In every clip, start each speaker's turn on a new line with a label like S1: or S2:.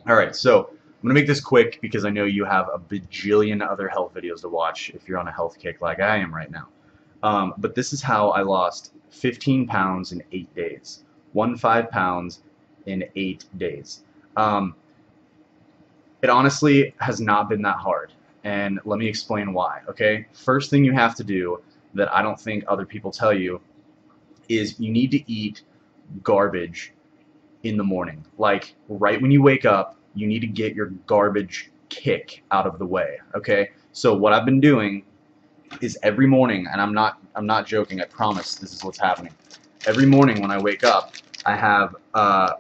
S1: Alright, so I'm going to make this quick because I know you have a bajillion other health videos to watch if you're on a health kick like I am right now. But this is how I lost 15 pounds in 8 days. 15 pounds in 8 days. Um, it honestly has not been that hard, and let me explain why, okay? First thing you have to do that I don't think other people tell you is you need to eat garbage in the morning. Like right when you wake up, you need to get your garbage kick out of the way, okay? So what I've been doing is every morning, and I'm not joking, I promise this is what's happening. Every morning when I wake up, I have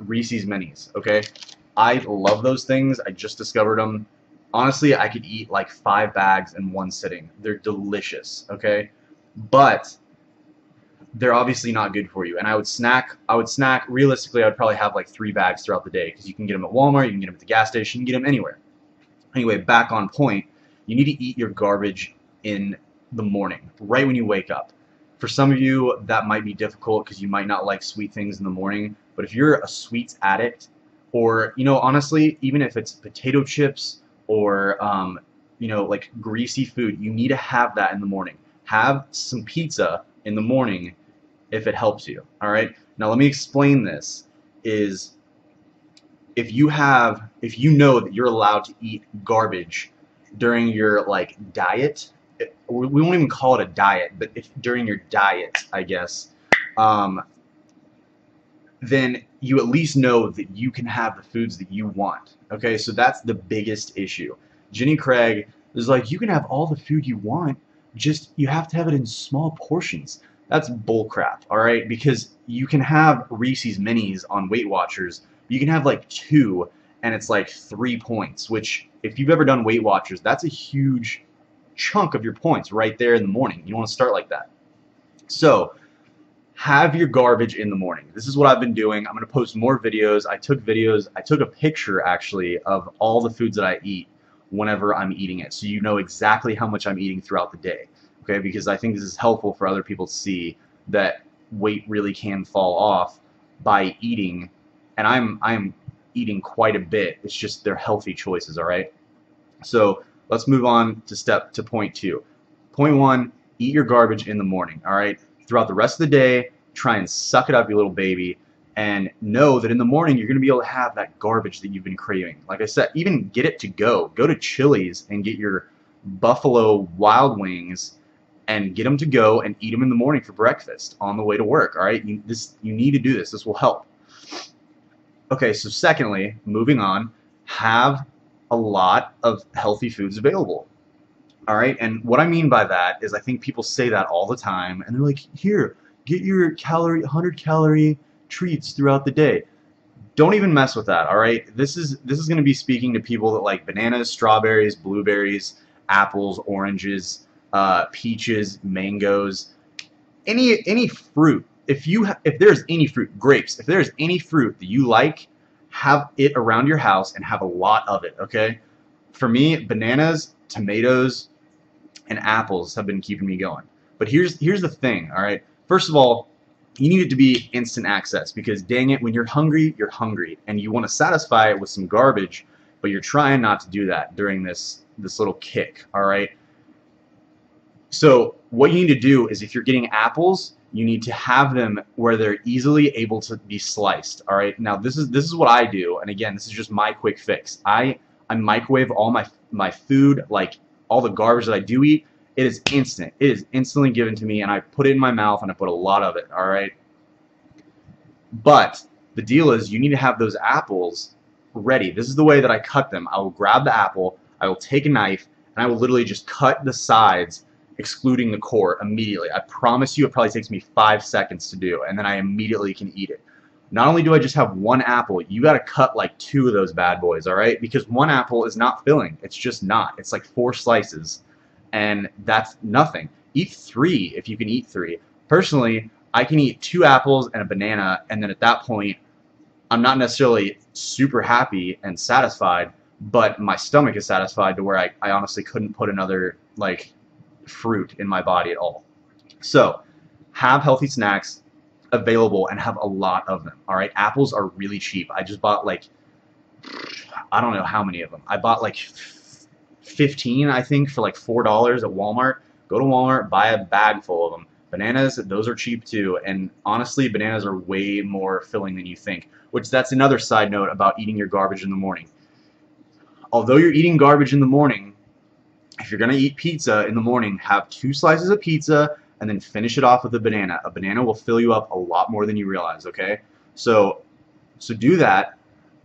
S1: Reese's Minis, okay? I love those things. I just discovered them. Honestly, I could eat like 5 bags in one sitting. They're delicious, okay? But they're obviously not good for you. And I would snack, realistically, I would probably have like 3 bags throughout the day because you can get them at Walmart, you can get them at the gas station, you can get them anywhere. Anyway, back on point, you need to eat your garbage in the morning, right when you wake up. For some of you, that might be difficult because you might not like sweet things in the morning, but if you're a sweets addict, or, honestly, even if it's potato chips or, like greasy food, you need to have that in the morning. Have some pizza in the morning if it helps you. All right. Now let me explain this. Is if you know that you're allowed to eat garbage during your like diet, we won't even call it a diet, but if during your diet, I guess, um, then you at least know that you can have the foods that you want. Okay, so that's the biggest issue. Jenny Craig is like, you can have all the food you want, just you have to have it in small portions. That's bullcrap, all right? Because you can have Reese's Minis on Weight Watchers, but you can have like 2, and it's like 3 points, which if you've ever done Weight Watchers, that's a huge chunk of your points right there in the morning. You don't want to start like that. So have your garbage in the morning. This is what I've been doing. I'm going to post more videos. I took a picture actually of all the foods that I eat whenever I'm eating it, so you know exactly how much I'm eating throughout the day. Okay, because I think this is helpful for other people to see that weight really can fall off by eating, and I'm eating quite a bit. It's just they're healthy choices, all right? So let's move on to point 2. Point 1, eat your garbage in the morning, all right? Throughout the rest of the day, try and suck it up, you little baby, and know that in the morning you're going to be able to have that garbage that you've been craving. Like I said, even get it to go. Go to Chili's and get your Buffalo Wild Wings and get them to go and eat them in the morning for breakfast on the way to work, all right? You need to do this. This will help. Okay, so secondly, moving on, have a lot of healthy foods available. All right, and what I mean by that is I think people say that all the time, and they're like, here, get your 100-calorie treats throughout the day. Don't even mess with that, all right? This is going to be speaking to people that like bananas, strawberries, blueberries, apples, oranges, peaches, mangoes, any fruit. If there's any fruit, grapes, if there's any fruit that you like, have it around your house and have a lot of it, okay? For me, bananas, tomatoes, and apples have been keeping me going. But here's the thing, all right? First of all, you need it to be instant access because dang it, when you're hungry, and you want to satisfy it with some garbage, but you're trying not to do that during this little kick, all right? So what you need to do is if you're getting apples, you need to have them where they're easily able to be sliced, all right? Now this is what I do, and again, this is just my quick fix. I microwave all my food, like all the garbage that I do eat. It is instant. It is instantly given to me, and I put it in my mouth, and I put a lot of it, all right? But the deal is you need to have those apples ready. This is the way that I cut them. I will grab the apple, I will take a knife, and I will literally just cut the sides, excluding the core, immediately. I promise you it probably takes me 5 seconds to do, and then I immediately can eat it. Not only do I just have 1 apple, you got to cut like 2 of those bad boys, all right? Because 1 apple is not filling. It's just not. It's like 4 slices, and that's nothing. Eat 3 if you can eat 3. Personally, I can eat 2 apples and a banana, and then at that point, I'm not necessarily super happy and satisfied, but my stomach is satisfied to where I honestly couldn't put another like fruit in my body at all. So have healthy snacks available and have a lot of them. All right, apples are really cheap. I just bought like I don't know how many of them. I bought like 15, I think, for like $4 at Walmart. Go to Walmart, buy a bag full of them. Bananas, those are cheap too, and honestly, bananas are way more filling than you think. Which that's another side note about eating your garbage in the morning. Although you're eating garbage in the morning, if you're gonna eat pizza in the morning, have 2 slices of pizza and then finish it off with a banana. A banana will fill you up a lot more than you realize. Okay, so do that.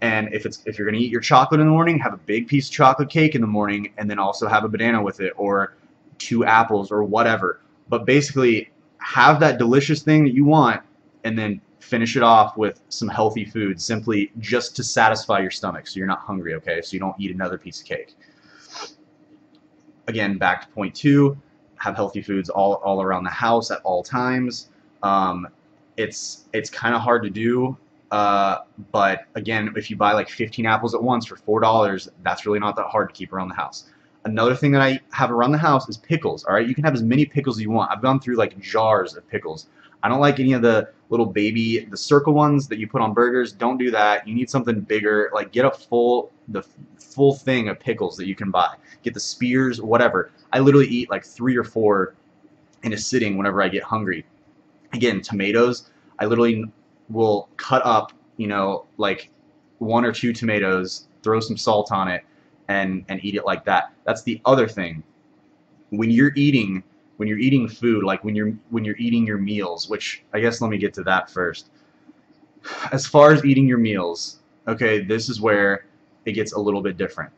S1: And if you're gonna eat your chocolate in the morning, have a big piece of chocolate cake in the morning, and then also have a banana with it, or 2 apples, or whatever. But basically, have that delicious thing that you want, and then finish it off with some healthy food, simply just to satisfy your stomach, so you're not hungry. Okay, so you don't eat another piece of cake. Again, back to point 2. Have healthy foods all around the house at all times. It's kind of hard to do. But again, if you buy like 15 apples at once for $4, that's really not that hard to keep around the house. Another thing that I have around the house is pickles. All right, you can have as many pickles as you want. I've gone through like jars of pickles. I don't like any of the little baby, the circle ones that you put on burgers. Don't do that. You need something bigger. Like get the full thing of pickles that you can buy. Get the spears, whatever. I literally eat like 3 or 4 in a sitting whenever I get hungry. Again, tomatoes, I literally will cut up, like 1 or 2 tomatoes, throw some salt on it, and eat it like that. That's the other thing. When you're eating food, like when you're eating your meals, which I guess let me get to that first. As far as eating your meals, okay, this is where it gets a little bit different.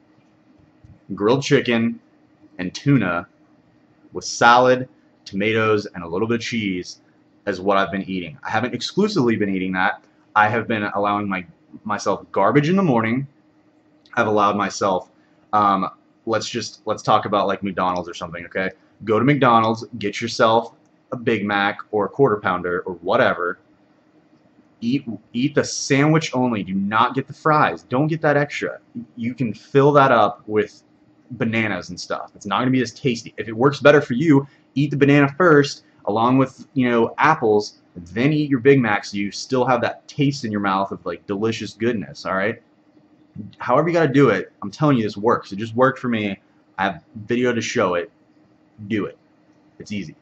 S1: Grilled chicken and tuna with salad, tomatoes, and a little bit of cheese is what I've been eating. I haven't exclusively been eating that. I have been allowing myself garbage in the morning. I've allowed myself, let's talk about like McDonald's or something, okay? Go to McDonald's, get yourself a Big Mac or a Quarter Pounder or whatever. Eat the sandwich only. Do not get the fries. Don't get that extra. You can fill that up with bananas and stuff. It's not going to be as tasty. If it works better for you, eat the banana first, along with apples, then eat your Big Mac so you still have that taste in your mouth of like delicious goodness. All right. However you got to do it, I'm telling you, this works. It just worked for me. I have video to show it. Do it. It's easy.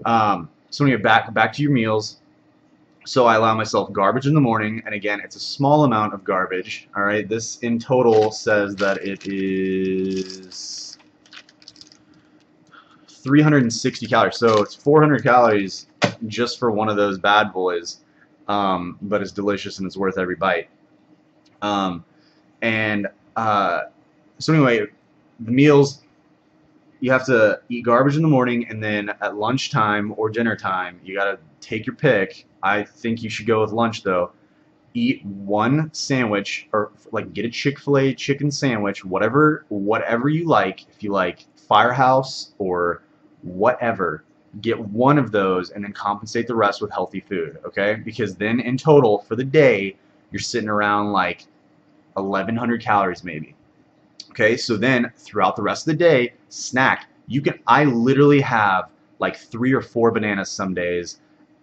S1: So when you're back to your meals. So I allow myself garbage in the morning, and again, it's a small amount of garbage. All right, this in total says that it is 360 calories. So it's 400 calories just for one of those bad boys, but it's delicious and it's worth every bite. So anyway, the meals, you have to eat garbage in the morning, and then at lunchtime or dinner time, you gotta take your pick. I think you should go with lunch though. Eat 1 sandwich, or like get a Chick-fil-A chicken sandwich, whatever you like. If you like Firehouse or whatever, get 1 of those and then compensate the rest with healthy food, okay? Because then in total for the day, you're sitting around like 1,100 calories maybe. Okay, so then throughout the rest of the day, snack. I literally have like 3 or 4 bananas some days,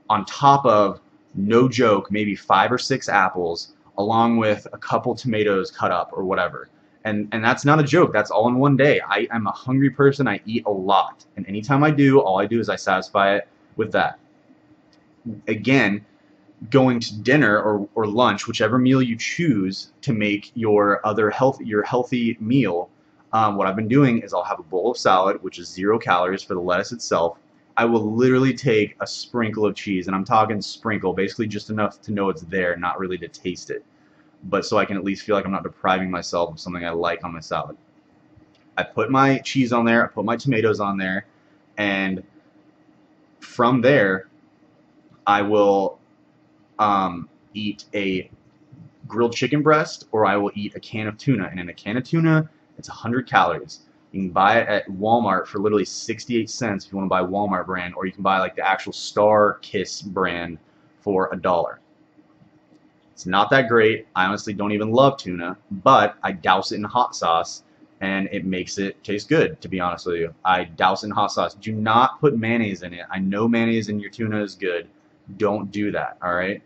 S1: on top of, no joke, maybe 5 or 6 apples, along with a couple tomatoes cut up or whatever. And that's not a joke. That's all in one day. I'm a hungry person. I eat a lot. And anytime I do, all I do is I satisfy it with that. Again, going to dinner or lunch, whichever meal you choose to make your healthy meal, what I've been doing is I'll have a bowl of salad, which is 0 calories for the lettuce itself. I will literally take a sprinkle of cheese, and I'm talking sprinkle, basically just enough to know it's there, not really to taste it, but so I can at least feel like I'm not depriving myself of something I like on my salad. I put my cheese on there, I put my tomatoes on there, and from there I will eat a grilled chicken breast, or I will eat a can of tuna. And in a can of tuna, it's 100 calories. You can buy it at Walmart for literally 68 cents if you want to buy Walmart brand, or you can buy like the actual Star Kiss brand for $1. It's not that great. I honestly don't even love tuna, but I douse it in hot sauce and it makes it taste good, to be honest with you. I douse it in hot sauce. Do not put mayonnaise in it. I know mayonnaise in your tuna is good. Don't do that, all right?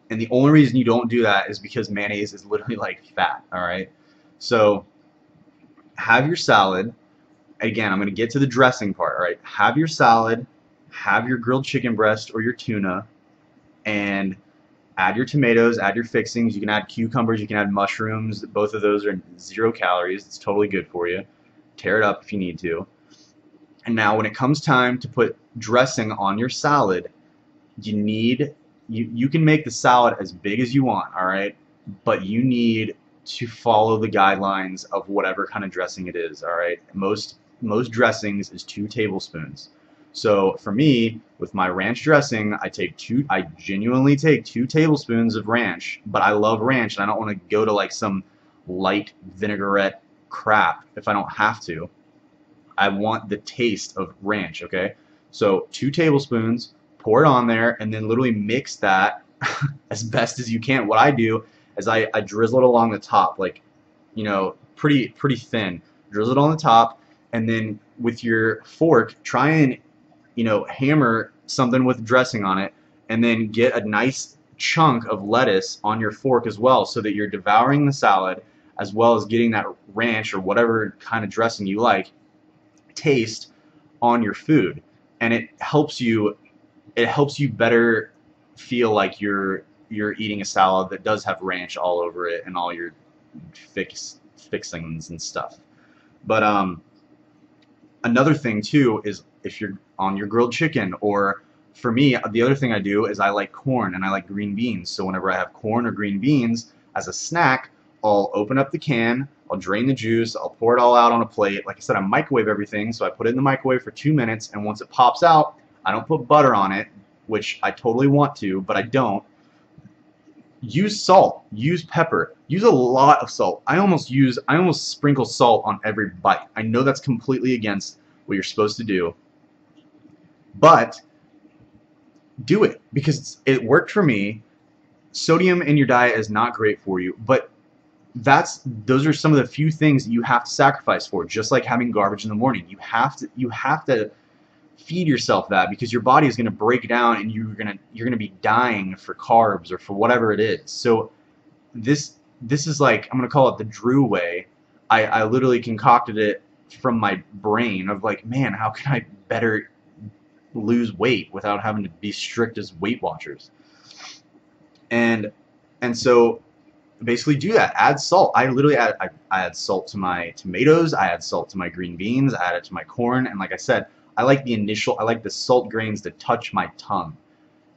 S1: And the only reason you don't do that is because mayonnaise is literally like fat, all right? So have your salad. Again, I'm going to get to the dressing part, all right? Have your salad, have your grilled chicken breast or your tuna, and add your tomatoes, add your fixings. You can add cucumbers, you can add mushrooms. Both of those are 0 calories. It's totally good for you. Tear it up if you need to. And now when it comes time to put dressing on your salad, you can make the salad as big as you want, all right? But you need to follow the guidelines of whatever kind of dressing it is, all right? Most dressings is 2 tablespoons. So for me, with my ranch dressing, I genuinely take 2 tablespoons of ranch, but I love ranch and I don't want to go to like some light vinaigrette crap if I don't have to. I want the taste of ranch, okay? So 2 tablespoons, pour it on there, and then literally mix that as best as you can. What I do is I drizzle it along the top, like, you know, pretty thin. Drizzle it on the top, and then with your fork, try and, you know, hammer something with dressing on it, and then get a nice chunk of lettuce on your fork as well, so that you're devouring the salad as well as getting that ranch or whatever kind of dressing you like taste on your food. And it helps you better feel like you're eating a salad that does have ranch all over it and all your fixings and stuff. But another thing too is if you're on your grilled chicken, or for me, the other thing I do is I like corn and I like green beans. So whenever I have corn or green beans as a snack, I'll open up the can, I'll drain the juice, I'll pour it all out on a plate. Like I said, I microwave everything, so I put it in the microwave for 2 minutes, and once it pops out, I don't put butter on it, which I totally want to, but I don't. Use salt, use pepper, use a lot of salt. I almost sprinkle salt on every bite. I know that's completely against what you're supposed to do, but do it because it worked for me. Sodium in your diet is not great for you, but those are some of the few things that you have to sacrifice for, just like having garbage in the morning. You have to feed yourself that, because your body is going to break down and you're going to be dying for carbs or for whatever it is. So this is like, I'm going to call it the Drew way. I literally concocted it from my brain of like, man, how can I better lose weight without having to be strict as Weight Watchers? And so basically do that. Add salt. I add salt to my tomatoes, I add salt to my green beans, I add it to my corn, and like I said, I like the salt grains to touch my tongue.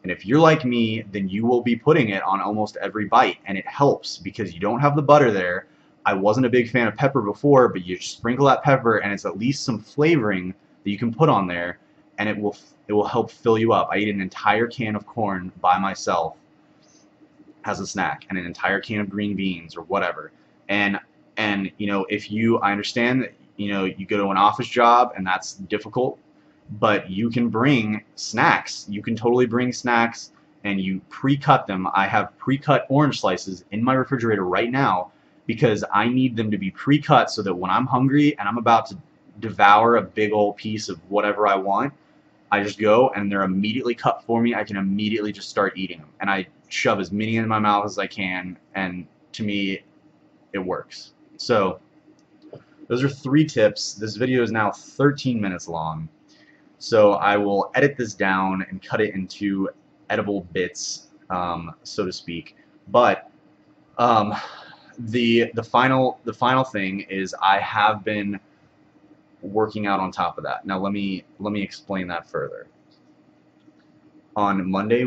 S1: And if you're like me, then you will be putting it on almost every bite, and it helps because you don't have the butter there. I wasn't a big fan of pepper before, but you sprinkle that pepper and it's at least some flavoring that you can put on there, and it will help fill you up. I eat an entire can of corn by myself as a snack, and an entire can of green beans or whatever. And you know, I understand that, you know, you go to an office job and that's difficult, but you can bring snacks. You can totally bring snacks and you pre-cut them. I have pre-cut orange slices in my refrigerator right now because I need them to be pre-cut so that when I'm hungry and I'm about to devour a big old piece of whatever I want, I just go and they're immediately cut for me. I can immediately just start eating them, and I shove as many in my mouth as I can, and to me it works. So those are 3 tips. This video is now 13 minutes long, so I will edit this down and cut it into edible bits, so to speak. But the final thing is I have been working out on top of that. Now let me explain that further. On Monday,